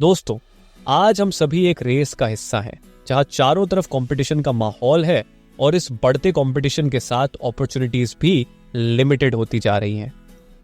दोस्तों, आज हम सभी एक रेस का हिस्सा हैं, जहां चारों तरफ कंपटीशन का माहौल है और इस बढ़ते कंपटीशन के साथ अपॉर्चुनिटीज भी लिमिटेड होती जा रही हैं।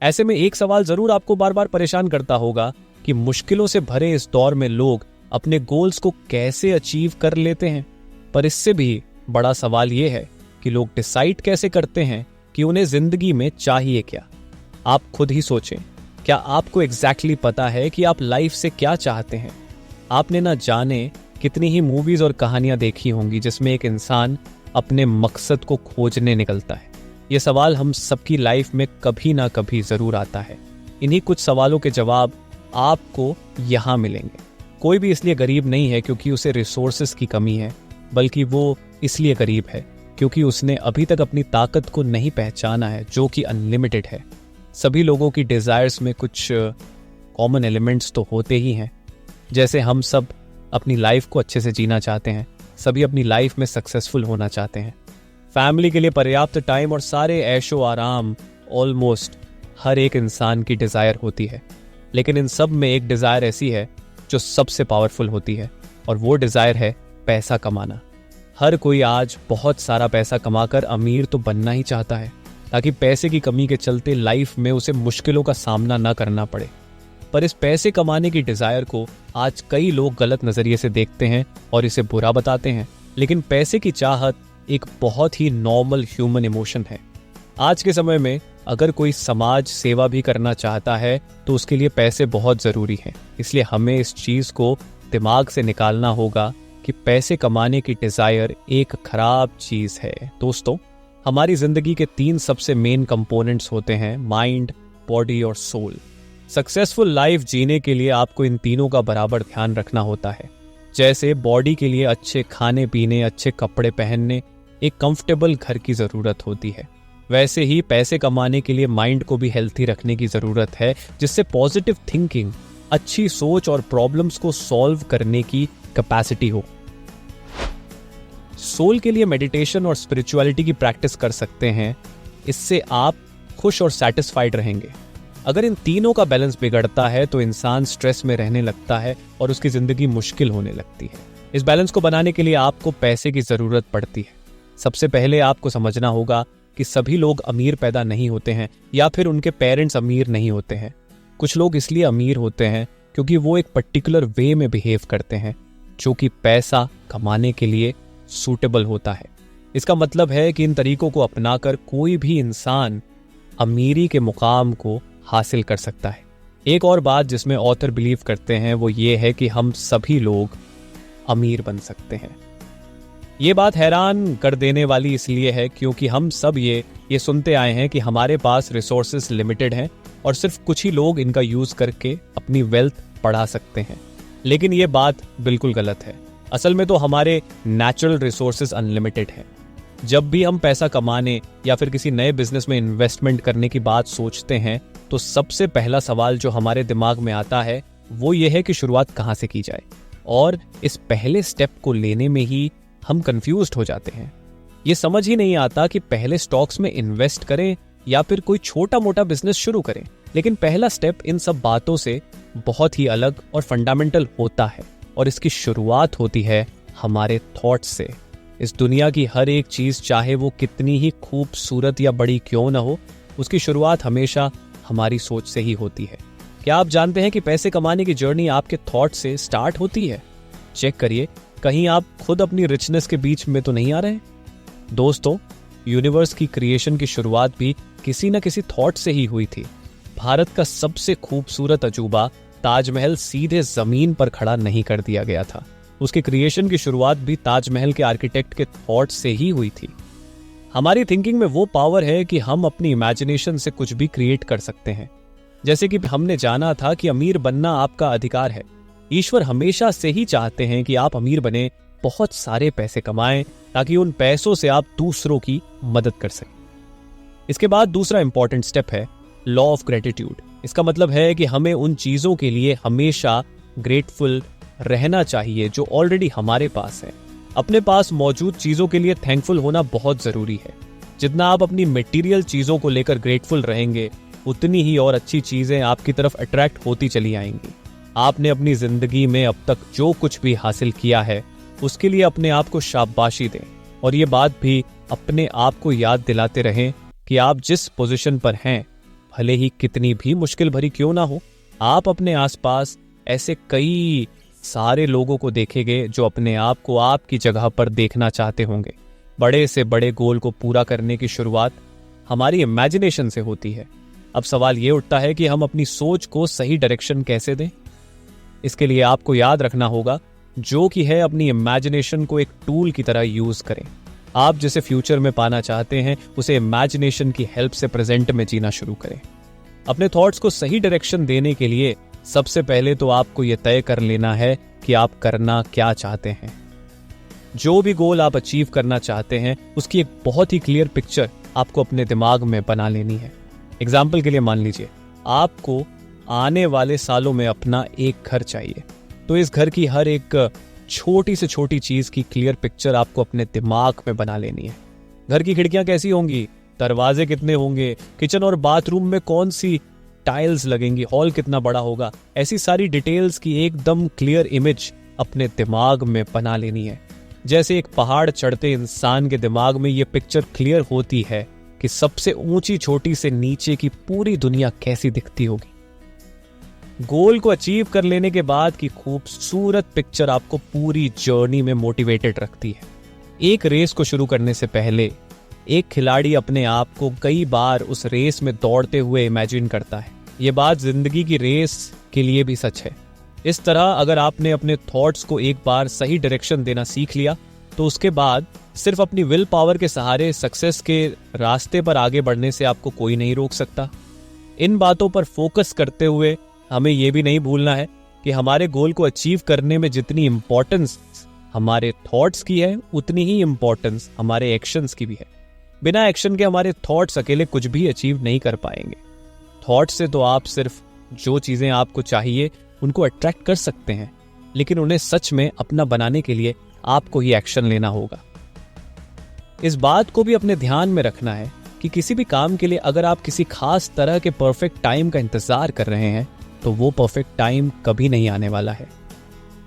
ऐसे में एक सवाल जरूर आपको बार बार परेशान करता होगा कि मुश्किलों से भरे इस दौर में लोग अपने गोल्स को कैसे अचीव कर लेते हैं। पर इससे भी बड़ा सवाल यह है कि लोग डिसाइड कैसे करते हैं कि उन्हें जिंदगी में चाहिए क्या। आप खुद ही सोचें, क्या आपको एग्जैक्टली पता है कि आप लाइफ से क्या चाहते हैं? आपने ना जाने कितनी ही मूवीज और कहानियां देखी होंगी जिसमें एक इंसान अपने मकसद को खोजने निकलता है। ये सवाल हम सबकी लाइफ में कभी ना कभी जरूर आता है। इन्हीं कुछ सवालों के जवाब आपको यहाँ मिलेंगे। कोई भी इसलिए गरीब नहीं है क्योंकि उसे रिसोर्सेस की कमी है, बल्कि वो इसलिए गरीब है क्योंकि उसने अभी तक अपनी ताकत को नहीं पहचाना है, जो कि अनलिमिटेड है। सभी लोगों की डिजायर्स में कुछ कॉमन एलिमेंट्स तो होते ही हैं। जैसे हम सब अपनी लाइफ को अच्छे से जीना चाहते हैं, सभी अपनी लाइफ में सक्सेसफुल होना चाहते हैं, फैमिली के लिए पर्याप्त टाइम और सारे ऐशो आराम ऑलमोस्ट हर एक इंसान की डिजायर होती है। लेकिन इन सब में एक डिजायर ऐसी है जो सबसे पावरफुल होती है, और वो डिजायर है पैसा कमाना। हर कोई आज बहुत सारा पैसा कमाकर अमीर तो बनना ही चाहता है, ताकि पैसे की कमी के चलते लाइफ में उसे मुश्किलों का सामना न करना पड़े। पर इस पैसे कमाने की डिजायर को आज कई लोग गलत नजरिए से देखते हैं और इसे बुरा बताते हैं। लेकिन पैसे की चाहत एक बहुत ही नॉर्मल ह्यूमन इमोशन है। आज के समय में अगर कोई समाज सेवा भी करना चाहता है तो उसके लिए पैसे बहुत जरूरी हैं। इसलिए हमें इस चीज को दिमाग से निकालना होगा कि पैसे कमाने की डिजायर एक खराब चीज है। दोस्तों, हमारी जिंदगी के 3 सबसे मेन कंपोनेंट्स होते हैं, माइंड, बॉडी और सोल। सक्सेसफुल लाइफ जीने के लिए आपको इन तीनों का बराबर ध्यान रखना होता है। जैसे बॉडी के लिए अच्छे खाने पीने, अच्छे कपड़े पहनने, एक कंफर्टेबल घर की जरूरत होती है, वैसे ही पैसे कमाने के लिए माइंड को भी हेल्थी रखने की जरूरत है, जिससे पॉजिटिव थिंकिंग, अच्छी सोच और प्रॉब्लम्स को सॉल्व करने की कैपेसिटी हो। सोल के लिए मेडिटेशन और स्पिरिचुअलिटी की प्रैक्टिस कर सकते हैं। इससे आप खुश और सैटिस्फाइड रहेंगे। अगर इन तीनों का बैलेंस बिगड़ता है तो इंसान स्ट्रेस में रहने लगता है और उसकी जिंदगी मुश्किल होने लगती है। इस बैलेंस को बनाने के लिए आपको पैसे की जरूरत पड़ती है। सबसे पहले आपको समझना होगा कि सभी लोग अमीर पैदा नहीं होते हैं या फिर उनके पेरेंट्स अमीर नहीं होते हैं। कुछ लोग इसलिए अमीर होते हैं क्योंकि वो एक पर्टिकुलर वे में बिहेव करते हैं जो कि पैसा कमाने के लिए सूटेबल होता है। इसका मतलब है कि इन तरीकों को अपनाकर कोई भी इंसान अमीरी के मुकाम को हासिल कर सकता है। एक और बात जिसमें ऑथर बिलीव करते हैं वो ये है कि हम सभी लोग अमीर बन सकते हैं। ये बात हैरान कर देने वाली इसलिए है क्योंकि हम सब ये सुनते आए हैं कि हमारे पास रिसोर्सेस लिमिटेड हैं और सिर्फ कुछ ही लोग इनका यूज करके अपनी वेल्थ बढ़ा सकते हैं। लेकिन ये बात बिल्कुल गलत है। असल में तो हमारे नेचुरल रिसोर्सेज अनलिमिटेड हैं। जब भी हम पैसा कमाने या फिर किसी नए बिजनेस में इन्वेस्टमेंट करने की बात सोचते हैं तो सबसे पहला सवाल जो हमारे दिमाग में आता है वो ये है कि शुरुआत कहाँ से की जाए, और इस पहले स्टेप को लेने में ही हम कंफ्यूज्ड हो जाते हैं। ये समझ ही नहीं आता कि पहले स्टॉक्स में इन्वेस्ट करें या फिर कोई छोटा मोटा बिजनेस शुरू करें। लेकिन पहला स्टेप इन सब बातों से बहुत ही अलग और फंडामेंटल होता है, और इसकी शुरुआत होती है हमारे थॉट्स से। इस दुनिया की हर एक चीज, चाहे वो कितनी ही खूबसूरत या बड़ी क्यों ना हो, उसकी शुरुआत हमेशा हमारी सोच से ही होती है। क्या आप जानते हैं कि पैसे कमाने की जर्नी आपके थॉट से स्टार्ट होती है? चेक करिए, कहीं आप खुद अपनी रिचनेस के बीच में तो नहीं आ रहे। दोस्तों, यूनिवर्स की क्रिएशन की शुरुआत भी किसी न किसी थॉट से ही हुई थी। भारत का सबसे खूबसूरत अजूबा ताजमहल सीधे जमीन पर खड़ा नहीं कर दिया गया था। उसके क्रिएशन की शुरुआत भी ताजमहल के आर्किटेक्ट के थॉट से ही हुई थी। हमारी थिंकिंग में वो पावर है कि हम अपनी इमेजिनेशन से कुछ भी क्रिएट कर सकते हैं। जैसे कि हमने जाना था कि अमीर बनना आपका अधिकार है। ईश्वर हमेशा से ही चाहते हैं कि आप अमीर बने, बहुत सारे पैसे कमाएं, ताकि उन पैसों से आप दूसरों की मदद कर सकें। इसके बाद दूसरा इंपॉर्टेंट स्टेप है लॉ ऑफ ग्रेटिट्यूड। इसका मतलब है कि हमें उन चीजों के लिए हमेशा ग्रेटफुल रहना चाहिए जो ऑलरेडी हमारे पास है। अपने पास मौजूद चीजों के लिए थैंकफुल होना बहुत जरूरी है। जितना आप अपनी मटेरियल चीजों को लेकर ग्रेटफुल रहेंगे, उतनी ही और अच्छी चीजें आपकी तरफ अट्रैक्ट होती चली आएंगी। आपने अपनी जिंदगी में अब तक जो कुछ भी हासिल किया है उसके लिए अपने आप को शाबाशी दें और ये बात भी अपने आप को याद दिलाते रहें कि आप जिस पोजीशन पर हैं, भले ही कितनी भी मुश्किल भरी क्यों ना हो, आप अपने आसपास ऐसे कई सारे लोगों को देखेंगे जो अपने आप को आपकी जगह पर देखना चाहते होंगे। बड़े से बड़े गोल को पूरा करने की शुरुआत हमारी इमेजिनेशन से होती है। अब सवाल ये उठता है कि हम अपनी सोच को सही डायरेक्शन कैसे दें। इसके लिए आपको याद रखना होगा जो कि है अपनी इमेजिनेशन को एक टूल की तरह यूज करें। आप जिसे फ्यूचर में पाना चाहते हैं उसे इमेजिनेशन की हेल्प से प्रेजेंट में जीना शुरू करें। अपने थॉट्स को सही डायरेक्शन देने के लिए सबसे पहले तो आपको यह तय कर लेना है कि आप करना क्या चाहते हैं। जो भी गोल आप अचीव करना चाहते हैं उसकी एक बहुत ही क्लियर पिक्चर आपको अपने दिमाग में बना लेनी है। एग्जाम्पल के लिए मान लीजिए आपको आने वाले सालों में अपना एक घर चाहिए, तो इस घर की हर एक छोटी से छोटी चीज की क्लियर पिक्चर आपको अपने दिमाग में बना लेनी है। घर की खिड़कियां कैसी होंगी, दरवाजे कितने होंगे, किचन और बाथरूम में कौन सी टाइल्स लगेंगी, हॉल कितना बड़ा होगा, ऐसी सारी डिटेल्स की एकदम क्लियर इमेज अपने दिमाग में बना लेनी है। जैसे एक पहाड़ चढ़ते इंसान के दिमाग में ये पिक्चर क्लियर होती है कि सबसे ऊंची चोटी से नीचे की पूरी दुनिया कैसी दिखती होगी। गोल को अचीव कर लेने के बाद की खूबसूरत पिक्चर आपको पूरी जर्नी में मोटिवेटेड रखती है। एक रेस को शुरू करने से पहले एक खिलाड़ी अपने आप को कई बार उस रेस में दौड़ते हुए इमेजिन करता है। ये बात जिंदगी की रेस के लिए भी सच है। इस तरह अगर आपने अपने थॉट्स को एक बार सही डायरेक्शन देना सीख लिया तो उसके बाद सिर्फ अपनी विल पावर के सहारे सक्सेस के रास्ते पर आगे बढ़ने से आपको कोई नहीं रोक सकता। इन बातों पर फोकस करते हुए हमें यह भी नहीं भूलना है कि हमारे गोल को अचीव करने में जितनी इंपॉर्टेंस हमारे थॉट्स की है उतनी ही इंपॉर्टेंस हमारे एक्शंस की भी है। बिना एक्शन के हमारे थॉट्स अकेले कुछ भी अचीव नहीं कर पाएंगे। थॉट से तो आप सिर्फ जो चीजें आपको चाहिए उनको अट्रैक्ट कर सकते हैं, लेकिन उन्हें सच में अपना बनाने के लिए आपको ही एक्शन लेना होगा। इस बात को भी अपने ध्यान में रखना है कि किसी भी काम के लिए अगर आप किसी खास तरह के परफेक्ट टाइम का इंतजार कर रहे हैं तो वो परफेक्ट टाइम कभी नहीं आने वाला है।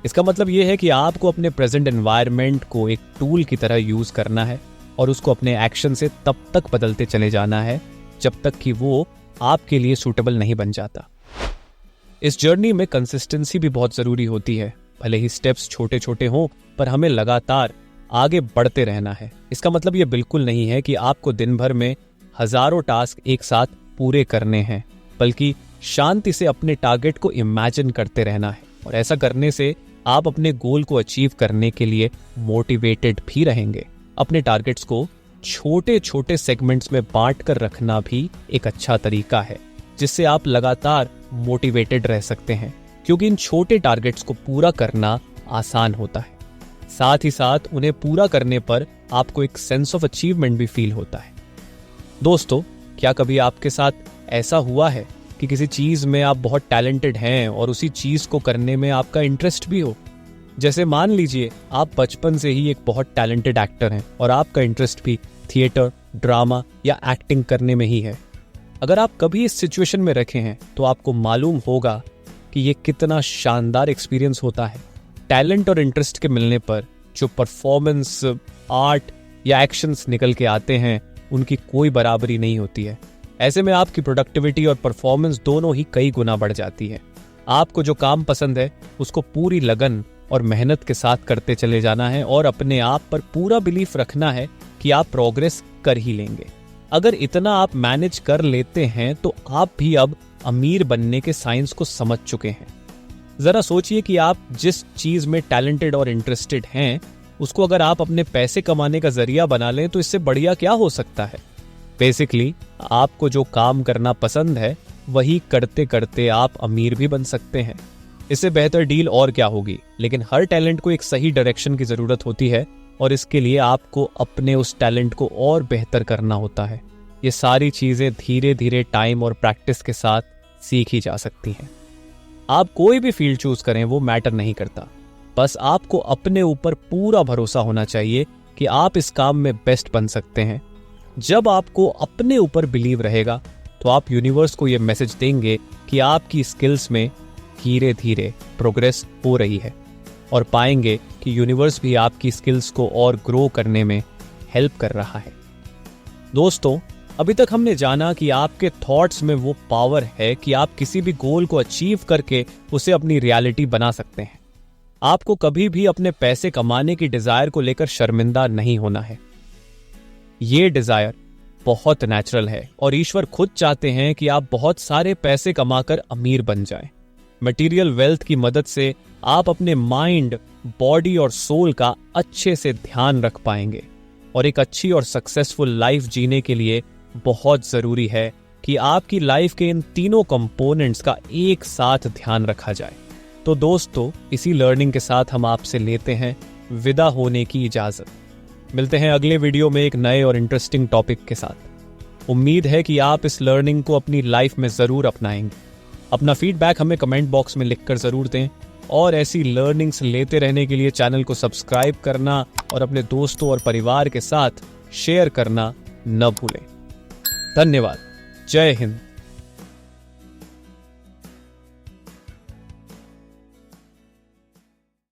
इसका मतलब यह है कि आपको अपने प्रेजेंट एनवायरनमेंट को एक टूल की तरह यूज करना है और उसको अपने एक्शन से तब तक बदलते चले जाना है जब तक कि वो आपके लिए सूटेबल नहीं बन जाता। इस जर्नी में कंसिस्टेंसी भी बहुत जरूरी होती है। भले ही स्टेप्स छोटे छोटे हों पर हमें लगातार आगे बढ़ते रहना है। इसका मतलब ये बिल्कुल नहीं है कि आपको दिन भर में हजारों टास्क एक साथ पूरे करने हैं, बल्कि शांति से अपने टारगेट को इमेजिन करते रहना है। और ऐसा करने से आप अपने गोल को अचीव करने के लिए मोटिवेटेड भी रहेंगे। अपने टारगेट्स को छोटे छोटे सेगमेंट्स में बांट कर रखना भी एक अच्छा तरीका है जिससे आप लगातार मोटिवेटेड रह सकते हैं, क्योंकि इन छोटे टारगेट्स को पूरा करना आसान होता है। साथ ही साथ उन्हें पूरा करने पर आपको एक सेंस ऑफ अचीवमेंट भी फील होता है। दोस्तों, क्या कभी आपके साथ ऐसा हुआ है कि किसी चीज में आप बहुत टैलेंटेड हैं और उसी चीज को करने में आपका इंटरेस्ट भी हो? जैसे मान लीजिए आप बचपन से ही एक बहुत टैलेंटेड एक्टर हैं और आपका इंटरेस्ट भी थिएटर, ड्रामा या एक्टिंग करने में ही है। अगर आप कभी इस सिचुएशन में रखे हैं तो आपको मालूम होगा कि ये कितना शानदार एक्सपीरियंस होता है। टैलेंट और इंटरेस्ट के मिलने पर जो परफॉर्मेंस, आर्ट या एक्शंस निकल के आते हैं उनकी कोई बराबरी नहीं होती है। ऐसे में आपकी प्रोडक्टिविटी और परफॉर्मेंस दोनों ही कई गुना बढ़ जाती है। आपको जो काम पसंद है उसको पूरी लगन और मेहनत के साथ करते चले जाना है और अपने आप पर पूरा बिलीफ रखना है कि आप प्रोग्रेस कर ही लेंगे। अगर इतना आप मैनेज कर लेते हैं तो आप भी अब अमीर बनने के साइंस को समझ चुके हैं। जरा सोचिए कि आप जिस चीज में टैलेंटेड और इंटरेस्टेड हैं उसको अगर आप अपने पैसे कमाने का जरिया बना लें तो इससे बढ़िया क्या हो सकता है। बेसिकली आपको जो काम करना पसंद है वही करते करते आप अमीर भी बन सकते हैं। इससे बेहतर डील और क्या होगी। लेकिन हर टैलेंट को एक सही डायरेक्शन की जरूरत होती है और इसके लिए आपको अपने उस टैलेंट को और बेहतर करना होता है। ये सारी चीजें धीरे धीरे टाइम और प्रैक्टिस के साथ सीखी जा सकती हैं। आप कोई भी फील्ड चूज करें वो मैटर नहीं करता, बस आपको अपने ऊपर पूरा भरोसा होना चाहिए कि आप इस काम में बेस्ट बन सकते हैं। जब आपको अपने ऊपर बिलीव रहेगा तो आप यूनिवर्स को यह मैसेज देंगे कि आपकी स्किल्स में धीरे धीरे प्रोग्रेस हो रही है और पाएंगे कि यूनिवर्स भी आपकी स्किल्स को और ग्रो करने में हेल्प कर रहा है। दोस्तों, अभी तक हमने जाना कि आपके थॉट्स में वो पावर है कि आप किसी भी गोल को अचीव करके उसे अपनी रियलिटी बना सकते हैं। आपको कभी भी अपने पैसे कमाने की डिजायर को लेकर शर्मिंदा नहीं होना है। ये डिजायर बहुत नेचुरल है और ईश्वर खुद चाहते हैं कि आप बहुत सारे पैसे कमाकर अमीर बन जाएं। मटेरियल वेल्थ की मदद से आप अपने माइंड, बॉडी और सोल का अच्छे से ध्यान रख पाएंगे और एक अच्छी और सक्सेसफुल लाइफ जीने के लिए बहुत जरूरी है कि आपकी लाइफ के इन तीनों कंपोनेंट्स का एक साथ ध्यान रखा जाए। तो दोस्तों, इसी लर्निंग के साथ हम आपसे लेते हैं विदा होने की इजाजत। मिलते हैं अगले वीडियो में एक नए और इंटरेस्टिंग टॉपिक के साथ। उम्मीद है कि आप इस लर्निंग को अपनी लाइफ में जरूर अपनाएंगे। अपना फीडबैक हमें कमेंट बॉक्स में लिखकर जरूर दें और ऐसी लर्निंग्स लेते रहने के लिए चैनल को सब्सक्राइब करना और अपने दोस्तों और परिवार के साथ शेयर करना न भूलें। धन्यवाद। जय हिंद।